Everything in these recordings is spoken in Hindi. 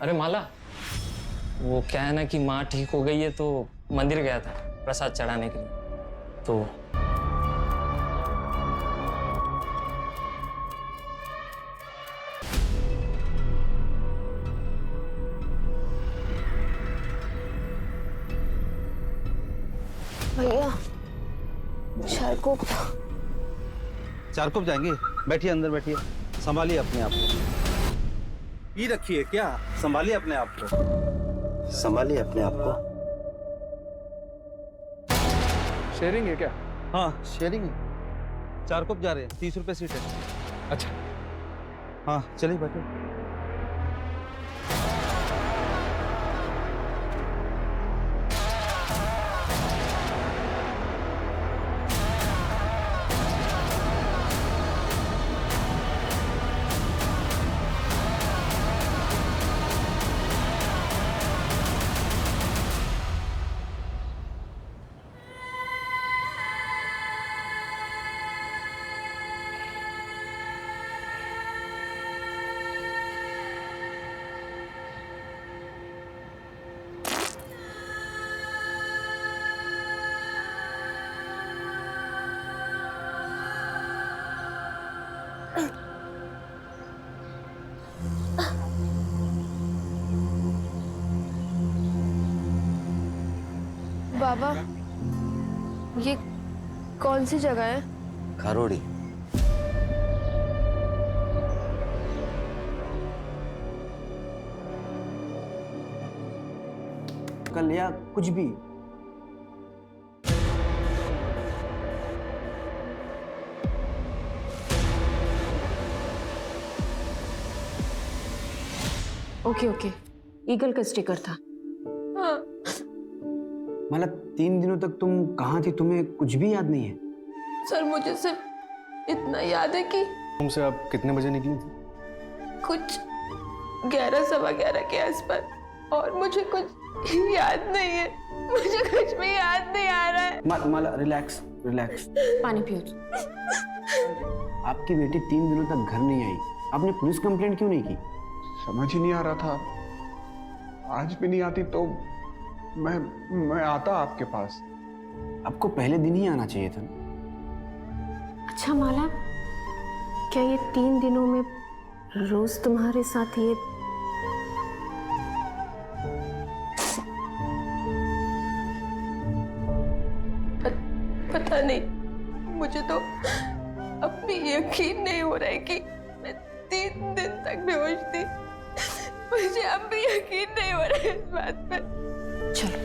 अरे माला, वो क्या है ना कि माँ ठीक हो गई है तो मंदिर गया था प्रसाद चढ़ाने के लिए। तो भैया चारकोप जाएंगे। बैठिए, अंदर बैठिए, संभालिए अपने आप को। ये रखिए, क्या संभालिए अपने आप को, संभालिए अपने आप को। शेयरिंग है क्या? हाँ, शेयरिंग है। चारकोप जा रहे हैं, 30 रुपए सीट है। अच्छा, हाँ चलिए बैठिए। बाबा, ये कौन सी जगह है? खारोड़ी। कल या कुछ भी। ओके, ईगल का स्टिकर था। हाँ। मतलब 3 दिनों तक तुम कहाँ थी, तुम्हें कुछ भी याद नहीं है? सर, मुझे सिर्फ इतना याद है कि तुमसे आप कितने बजे निकली थी? कुछ 11 सवा 11 के आसपास, और मुझे कुछ याद नहीं है। मुझे कुछ भी याद नहीं आ रहा है। माला, रिलैक्स। पानी पियो। आपकी बेटी 3 दिनों तक घर नहीं आई, आपने पुलिस कंप्लेंट क्यों नहीं की? समझ ही नहीं आ रहा था। आज भी नहीं आती तो मैं आता आपके पास। आपको पहले दिन ही आना चाहिए था। अच्छा माला, क्या ये 3 दिनों में रोज तुम्हारे साथ ये पता नहीं, मुझे तो अब भी यकीन नहीं हो रहा है कि मैं 3 दिन तक बेहोश थी। मुझे अब भी यकीन नहीं हो रहा है इस बात पे। चलो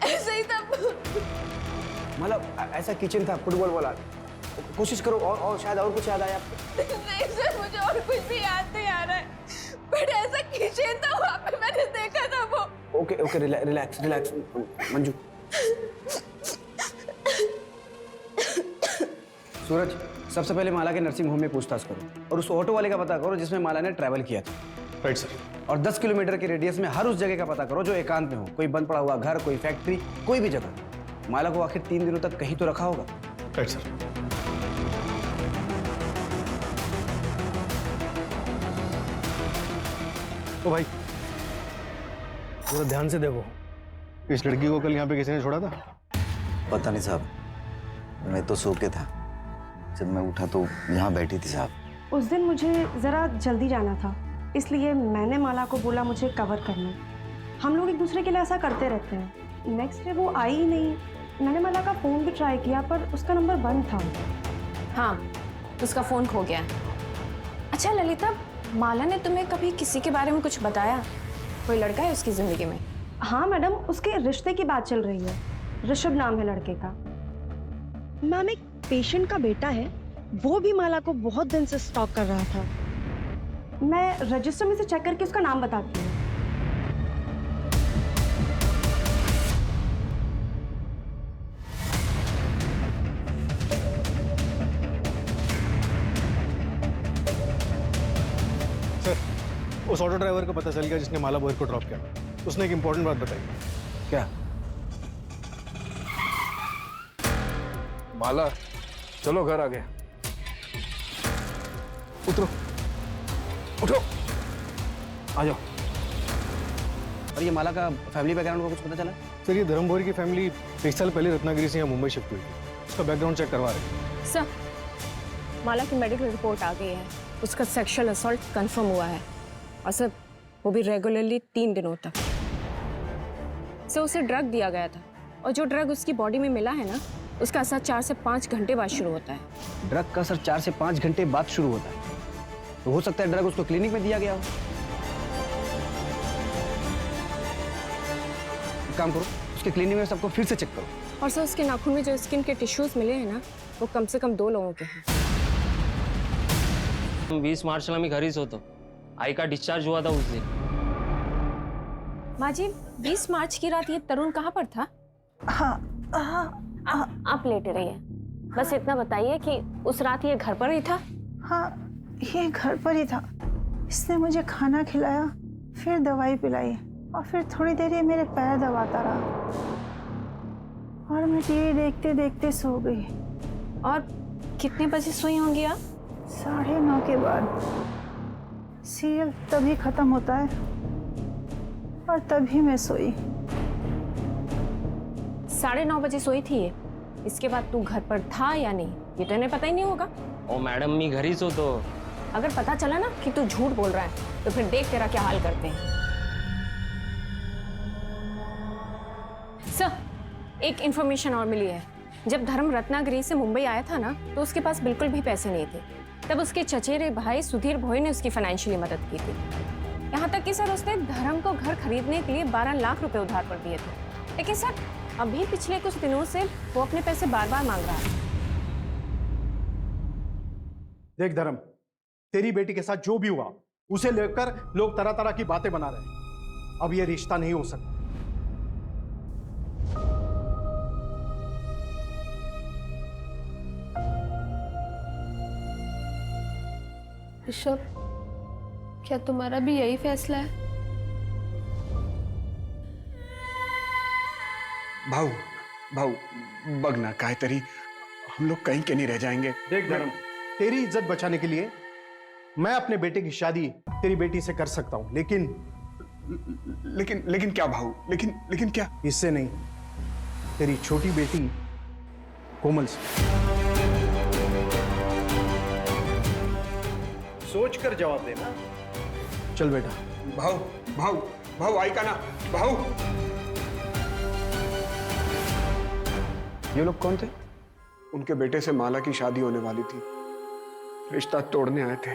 ऐसे ही था। मतलब ऐसा किचन था, फुटबॉल वाला। कोशिश करो और शायद और कुछ याद आया आपको। नहीं सर, मुझे और कुछ भी याद नहीं आ रहा है, बट ऐसा किचन था, वहां पे मैंने देखा था वो। Okay, relax Manju. सूरज, सबसे पहले माला के नर्सिंग होम में पूछताछ करो और उस ऑटो वाले का पता करो जिसमें माला ने ट्रैवल किया था। Right sir. और 10 किलोमीटर के रेडियस में हर उस जगह का पता करो जो एकांत में हो, कोई बंद पड़ा हुआ घर, कोई फैक्ट्री, कोई भी जगह। माला को आखिर 3 दिनों तक कहीं तो रखा होगा। Right sir. ओ भाई, जरा ध्यान से देखो, इस लड़की को कल यहाँ पे किसी ने छोड़ा था? पता नहीं साहब, मैं तो सो के था। जब मैं उठा तो यहाँ बैठी थी साहब। उस दिन मुझे ज़रा जल्दी जाना था, इसलिए मैंने माला को बोला मुझे कवर करना। हम लोग एक दूसरे के लिए ऐसा करते रहते हैं। नेक्स्ट डे वो आई ही नहीं। मैंने माला का फ़ोन भी ट्राई किया पर उसका नंबर बंद था। हाँ, उसका फोन खो गया। अच्छा ललिता, माला ने तुम्हें कभी किसी के बारे में कुछ बताया? कोई लड़का है उसकी जिंदगी में? हाँ मैडम, उसके रिश्ते की बात चल रही है। ऋषभ नाम है लड़के का। मैम, एक पेशेंट का बेटा है, वो भी माला को बहुत दिन से स्टॉक कर रहा था। मैं रजिस्टर में से चेक करके उसका नाम बताती हूँ। सर, उस ऑटो ड्राइवर का पता चल गया जिसने माला बोयर को ड्रॉप किया। उसने एक इंपॉर्टेंट बात बताई। क्या? माला, चलो घर आ गए। उतरो। उठो, आ जाओ। और ये माला का फैमिली बैकग्राउंड का कुछ पता चला? सर ये धर्म भोरी की फैमिली 1 साल पहले रत्नागिरी से यहाँ मुंबई शिफ्ट हुई थी। उसका बैकग्राउंड चेक करवा रहे हैं। सर, माला की मेडिकल रिपोर्ट आ गई है। उसका सेक्सुअल असॉल्ट कंफर्म हुआ है और सर वो भी रेगुलरली 3 दिनों तक। सर उसे ड्रग दिया गया था और जो ड्रग उसकी बॉडी में मिला है ना, उसका असर 4 से 5 घंटे बाद शुरू होता है। ड्रग का असर 4 से 5 घंटे बाद शुरू होता है, तो हो सकता है ड्रग उसको क्लिनिक में दिया गया हो। एक काम करो, उसके क्लिनिक में सबको फिर से चेक करो। और सर उसके नाखून में जो स्किन के टिश्यूज मिले हैं ना, वो कम से कम 2 लोगों के हैं। 20 मार्चला मी घरीच होतो. आई का डिस्चार्ज हुआ था उस दिन. माँ जी, 20 मार्च की रात ये तरुण कहाँ पर था? आप लेटे रहिए, बस इतना बताइए कि उस रात ये घर पर ही था? हाँ, ये घर पर ही था। इसने मुझे खाना खिलाया, फिर दवाई पिलाई और फिर थोड़ी देर ये मेरे पैर दबाता रहा और मैं टीवी देखते देखते सो गई। और कितने बजे सोई होंगी आप? 9:30 के बाद। सीरियल तभी खत्म होता है और तभी मैं सोई। 9:30 बजे सोई थी ये। इसके बाद तू घर पर था या नहीं, ये तो इन्हें पता ही नहीं होगा। ओ मैडम, मी घरीच होतो. अगर पता चला ना कि तू झूठ बोल रहा है तो फिर देख तेरा क्या हाल करते हैं। सर, एक इंफॉर्मेशन और मिली है। जब धर्म रत्नागिरी से मुंबई आया था ना, तो उसके पास बिल्कुल भी पैसे नहीं थे। तब उसके चचेरे भाई सुधीर भोई ने उसकी फाइनेंशियली मदद की थी। यहाँ तक कि सर उसने धर्म को घर खरीदने के लिए 12 लाख रुपए उधार पर दिए थे। लेकिन सर अभी पिछले कुछ दिनों से वो अपने पैसे बार बार मांग रहा है। देख धर्म, तेरी बेटी के साथ जो भी हुआ उसे लेकर लोग तरह तरह की बातें बना रहे हैं। अब ये रिश्ता नहीं हो सकता। ऋषभ, क्या तुम्हारा भी यही फैसला है? भाऊ भाऊ बघ ना काय तरी हम लोग कहीं के नहीं रह जाएंगे। देख धर्म, तेरी इज्जत बचाने के लिए मैं अपने बेटे की शादी तेरी बेटी से कर सकता हूं, लेकिन क्या भाऊ? लेकिन क्या? इससे नहीं, तेरी छोटी बेटी कोमल से। सोच कर जवाब देना। चल बेटा। भाऊ भाऊ भाऊ आई का ना भाऊ। ये लोग कौन थे? उनके बेटे से माला की शादी होने वाली थी, रिश्ता तोड़ने आए थे।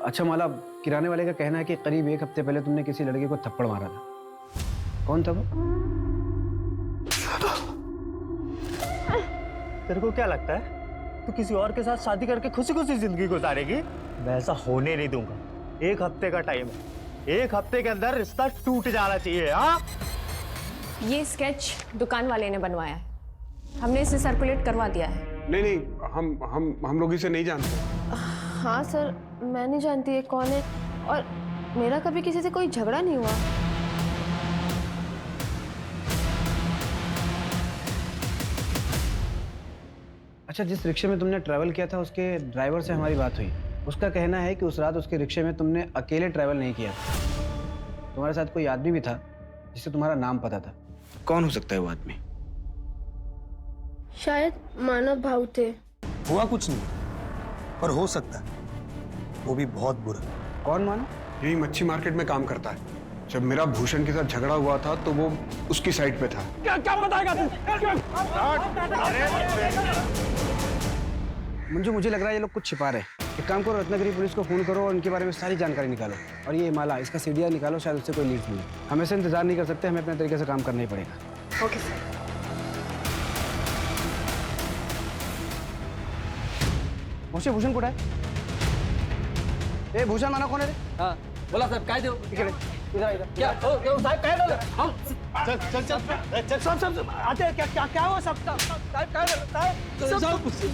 अच्छा माला, किराने वाले का कहना है कि करीब 1 हफ्ते पहले तुमने किसी लड़के को थप्पड़ मारा था। कौन था वो? तेरे को क्या लगता है तू किसी और के साथ शादी करके खुशी खुशी जिंदगी गुजारेगी? वैसा होने नहीं दूंगा। 1 हफ्ते का टाइम है, 1 हफ्ते के अंदर रिश्ता टूट जाना चाहिए। हाँ, ये स्केच दुकान वाले ने बनवाया है, हमने इसे सर्कुलेट करवा दिया है। नहीं, हम लोग इसे नहीं जानते। हाँ सर, मैं नहीं जानती ये कौन है और मेरा कभी किसी से कोई झगड़ा नहीं हुआ। अच्छा, जिस रिक्शे में तुमने ट्रैवल किया था उसके ड्राइवर से हमारी बात हुई। उसका कहना है कि उस रात उसके रिक्शे में तुमने अकेले ट्रैवल नहीं किया था, तुम्हारे साथ कोई आदमी भी था जिससे तुम्हारा नाम पता था। कौन हो सकता है वो आदमी? शायद मानव भाऊ थे। हुआ कुछ नहीं, पर हो सकता है वो भी बहुत बुरा। कौन मानव? यही मच्छी मार्केट में काम करता है। जब मेरा भूषण के साथ झगड़ा हुआ था तो वो उसकी साइड पे था। क्या बताएगा तू? मंजू, मुझे लग रहा है ये लोग कुछ छिपा रहे हैं। एक काम करो, रत्नागिरी पुलिस को फोन करो और उनके बारे में सारी जानकारी निकालो। और ये माला, इसका सीडीआर निकालो, शायद उससे कोई लीड मिले। हम ऐसे इंतजार नहीं कर सकते, हमें अपने तरीके से काम करना ही पड़ेगा। Okay sir. मुझे भूषण कुठे आहे? ए भूषण मानव कोण आहे रे? हाँ, बोला साहब, काय देऊ? इकडे, इधर क्या साहब, काय झालं? हम सब आते हैं। क्या हुआ सब?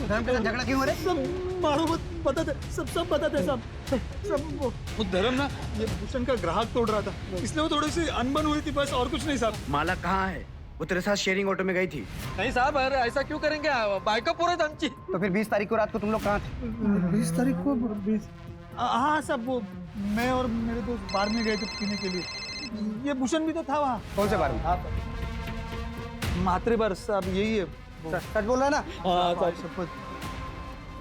धर्म के साथ झगड़ा क्यों हो रहा है? मारो मत, बताते सब बताते सब वो धर्म ना ये भूषण का ग्राहक तोड़ रहा था, इसलिए वो थोड़ी सी अनबन हुई थी, बस और कुछ नहीं साहब। माला कहाँ है? वो तेरे साथ शेयरिंग ऑटो में गई थी। नहीं साहब, अरे ऐसा क्यों करेंगे? बाइक का पूरा दमची। तो फिर 20 तारीख को रात को तुम लोग कहाँ थे? 20 तारीख को 20 हाँ सब वो मैं और मेरे दोस्त बार में गए थे पीने के लिए। ये भूषण भी तो था वहाँ। कौन से बार में? मातृ साहब यही है। सच बोल रहा है ना? हाँ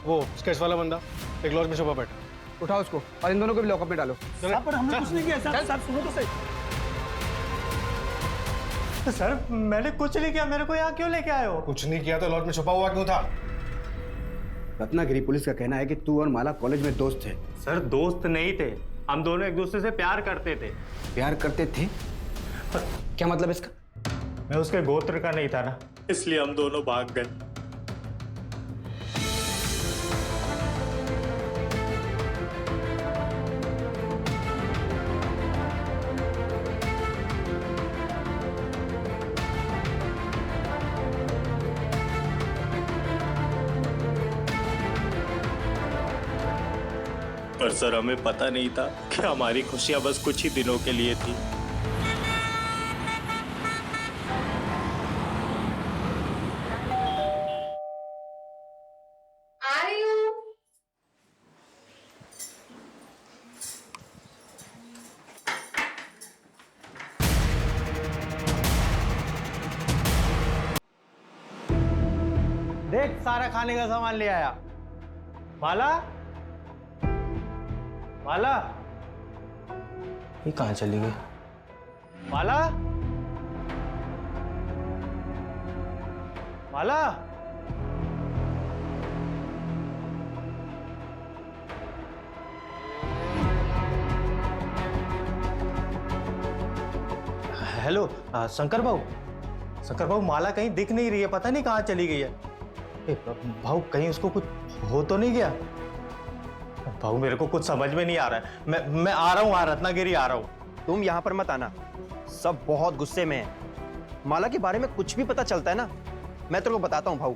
वो स्केच वाला बंदा एक लॉज में छुपा बैठा। उठाओ उसको और इन दोनों को भी लॉकअप में डालो। पर हमने कुछ नहीं किया सर। साहब सुनो तो सही। सर मैंने कुछ नहीं किया, मेरे को यहाँ क्यों लेके आए हो? कुछ नहीं किया तो लॉज में छुपा हुआ क्यों था? रत्नागिरी पुलिस का कहना है कि तू और माला कॉलेज में दोस्त थे। सर दोस्त नहीं थे, हम दोनों एक दूसरे से प्यार करते थे। प्यार करते थे? क्या मतलब इसका? मैं उसके गोत्र का नहीं था ना, इसलिए हम दोनों भाग गए। पर सर हमें पता नहीं था कि हमारी खुशियां बस कुछ ही दिनों के लिए थी। देख सारा खाने का सामान ले आया। माला माला ये कहाँ चली गई? माला माला हेलो शंकर भाऊ माला कहीं दिख नहीं रही है, पता नहीं कहाँ चली गई है। भाऊ कहीं उसको कुछ हो तो नहीं गया? भाऊ मेरे को कुछ समझ में नहीं आ रहा है। मैं आ रहा हूँ, रत्नागिरी आ रहा हूँ। तुम यहाँ पर मत आना, सब बहुत गुस्से में है। माला के बारे में कुछ भी पता चलता है ना, मैं तेरे को बताता हूँ भाऊ।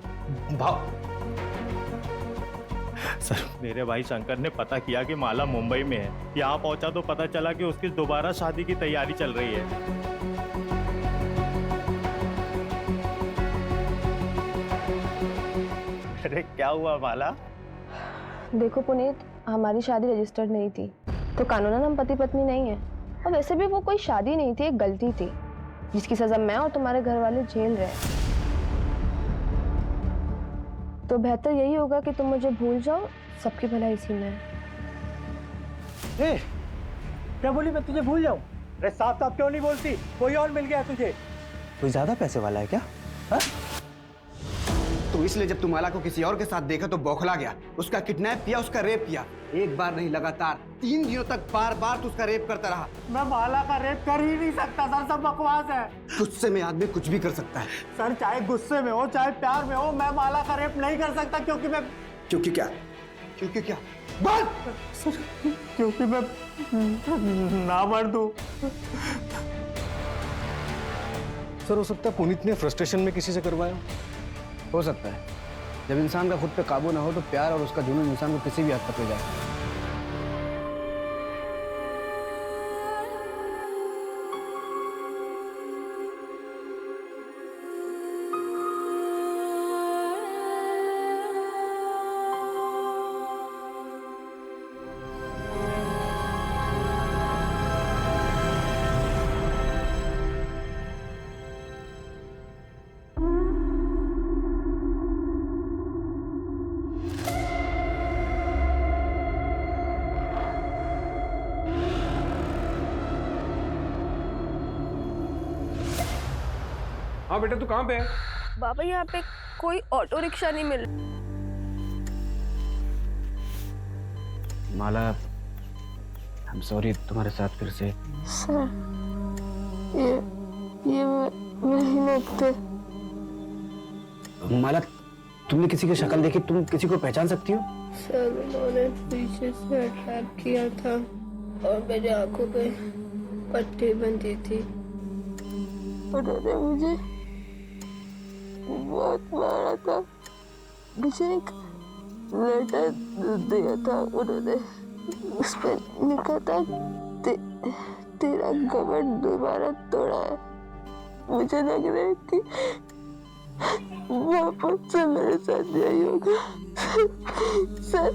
सर मेरे भाई शंकर ने पता किया कि माला मुंबई में है। यहाँ पहुंचा तो पता चला कि उसकी दोबारा शादी की तैयारी चल रही है। अरे क्या हुआ माला? देखो पुनीत, हमारी शादी रजिस्टर्ड नहीं थी तो कानूनन हम पति पत्नी नहीं है। और वैसे भी वो कोई शादी नहीं थी, एक गलती थी जिसकी सजा मैं और तुम्हारे घर वाले झेल रहे हैं। तो बेहतर यही होगा कि तुम मुझे भूल जाओ, सबकी भलाई इसी में है। क्या बोली मैं तुझे भूल जाऊं? अरे साफ साफ क्यों नहीं बोलती? कोई और मिल गया तुझे? कोई ज्यादा पैसे वाला है क्या? हा? तो इसलिए जब तुम माला को किसी और के साथ देखा तो बौखला गया, उसका किडनैप किया, उसका रेप किया। एक बार नहीं, लगातार 3 दिनों तक बार बार तू उसका रेप करता रहा। मैं माला का रेप कर ही नहीं सकता सर, सब बकवास है। गुस्से में आदमी कुछ भी कर सकता है सर, चाहे गुस्से में हो चाहे प्यार में हो, मैं माला का रेप नहीं कर सकता। क्योंकि मैं क्योंकि क्या? क्योंकि क्या? बोल सर, क्योंकि मैं ना मर दूं। सर हो सकता है पुनीत ने फ्रस्ट्रेशन में किसी से करवाया हो सकता है। जब इंसान का खुद पे काबू ना हो तो प्यार और उसका जुनून इंसान को किसी भी हद तक ले जाए। हाँ बेटा, तू कहाँ पे है? बाबा यहाँ पे कोई ऑटो रिक्शा नहीं मिल। माला, आई एम सॉरी तुम्हारे साथ फिर से। सर, ये वही थे। माला, तुमने किसी की शक्ल देखी? तुम किसी को पहचान सकती हो? सर, उन्होंने पीछे से अटैक किया था और मेरी आंखों पे पट्टी बंधी थी। उन्होंने मुझे बहुत मारा था। मुझे एक लेटर दिया था उन्होंने, उस पर लिखा था तेरा घमंड दोबारा तोड़ा है। मुझे लग रहा है कि वापस से मेरे साथ यही होगा। सर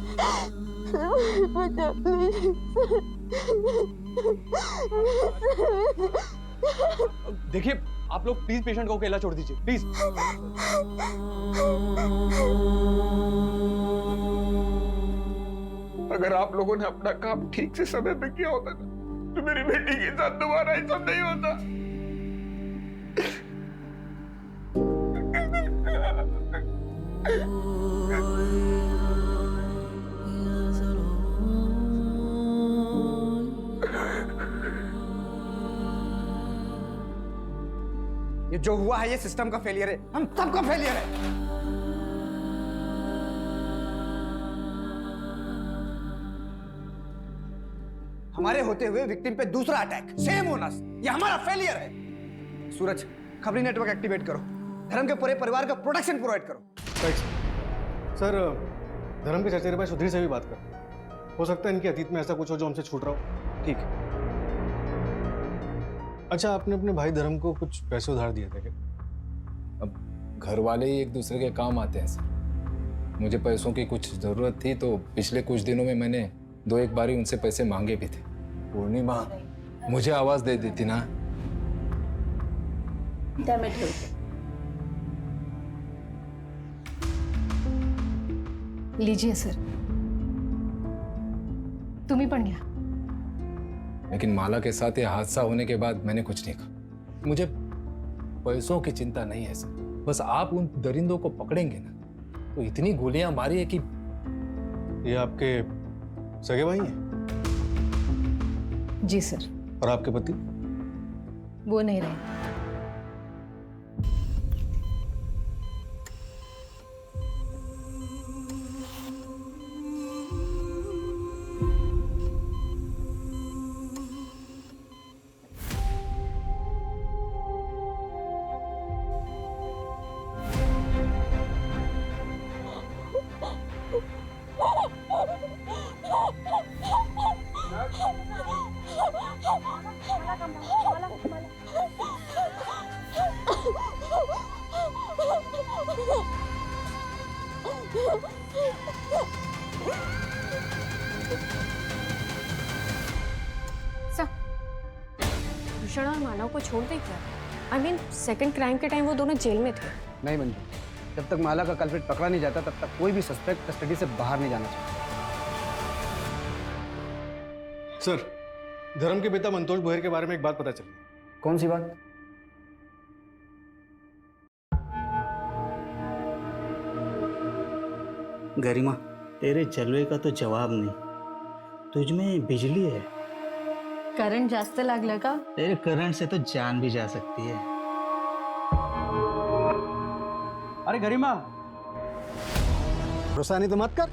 सर बचा लीजिए सर। देखिए आप लोग प्लीज पेशेंट को अकेला छोड़ दीजिए प्लीज। अगर आप लोगों ने अपना काम ठीक से समय पे किया होता ना तो मेरी बेटी के साथ दोबारा ऐसा नहीं होता। ये जो हुआ है ये सिस्टम का फेलियर है, हम सबका फेलियर है। हमारे होते हुए विक्टिम पे दूसरा अटैक, सेम ओनर्स, ये हमारा फेलियर है। सूरज, खबरी नेटवर्क एक्टिवेट करो, धर्म के पूरे परिवार का प्रोटेक्शन प्रोवाइड करो। सर धर्म के चचेरे भाई सुधीर से भी बात कर, हो सकता है इनके अतीत में ऐसा कुछ हो जो हमसे छूट रहा हो। ठीक है। अच्छा, आपने अपने भाई धर्म को कुछ पैसे उधार दिए थे क्या? अब घर वाले ही एक दूसरे के काम आते हैं सर। मुझे पैसों की कुछ ज़रूरत थी तो पिछले कुछ दिनों में मैंने 2-1 बार उनसे पैसे मांगे भी थे। पूर्णिमा मुझे आवाज़ दे देती ना। लीजिए सर, तुम्ही पण घ्या। लेकिन माला के साथ ये हादसा होने के बाद मैंने कुछ नहीं कहा। मुझे पैसों की चिंता नहीं है सर, बस आप उन दरिंदों को पकड़ेंगे ना तो इतनी गोलियां मारी है कि। ये आपके सगे भाई हैं? जी सर। और आपके पति? वो नहीं रहे। भूषण और मानव को छोड़ दे क्या? I mean, सेकंड क्राइम के टाइम वो दोनों जेल में थे। नहीं मंजू, जब तक माला का कल्प्रिट पकड़ा नहीं जाता तब तक कोई भी सस्पेक्ट कस्टडी से बाहर नहीं जाना चाहिए। सर, धर्म के पिता मंतोष बोहर के बारे में एक बात पता चली। कौन सी बात? गरिमा, तेरे जलवे का तो जवाब नहीं, तुझ में बिजली है। करंट जास्त लागलं का? तेरे करंट से तो जान भी जा सकती है। अरे गरिमा, रुसानी तो मत कर।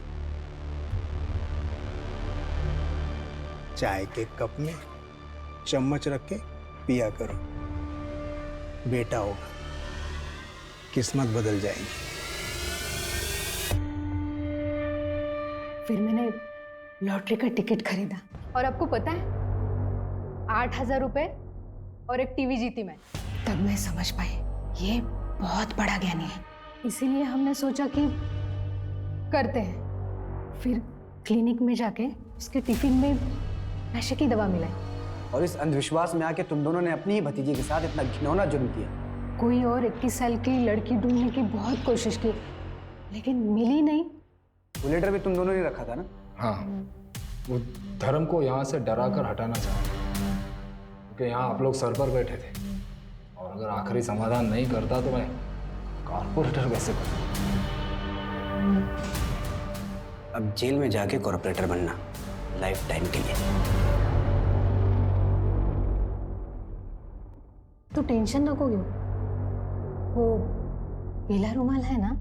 चाय के कप में चम्मच रख के पिया करो, बेटा होगा, किस्मत बदल जाएगी। फिर मैंने लॉटरी का टिकट खरीदा और आपको पता है 8,000 रुपए और एक टीवी जीती मैं। तब मैं समझ पाई ये बहुत बड़ा ज्ञानी है, इसीलिए हमने सोचा कि करते हैं। फिर क्लिनिक में जाके उसके टिफिन में नशे की दवा मिलाई और इस अंधविश्वास में आके तुम दोनों ने अपनी ही भतीजी के साथ इतना घिनौना जुर्म किया। कोई और 21 साल की लड़की ढूंढने की बहुत कोशिश की लेकिन मिली नहीं। वो लेटर भी तुम दोनों ने रखा था ना? हाँ, वो धर्म को यहाँ से डरा कर हटाना चाहते क्योंकि यहाँ आप लोग सर पर बैठे थे और अगर आखिरी समाधान नहीं करता तो मैं कॉर्पोरेटर कैसे बनूं? अब जेल में जाके कॉर्पोरेटर बनना लाइफ टाइम के लिए। तू टेंशन नको घेऊ। वो पीला रुमाल है ना,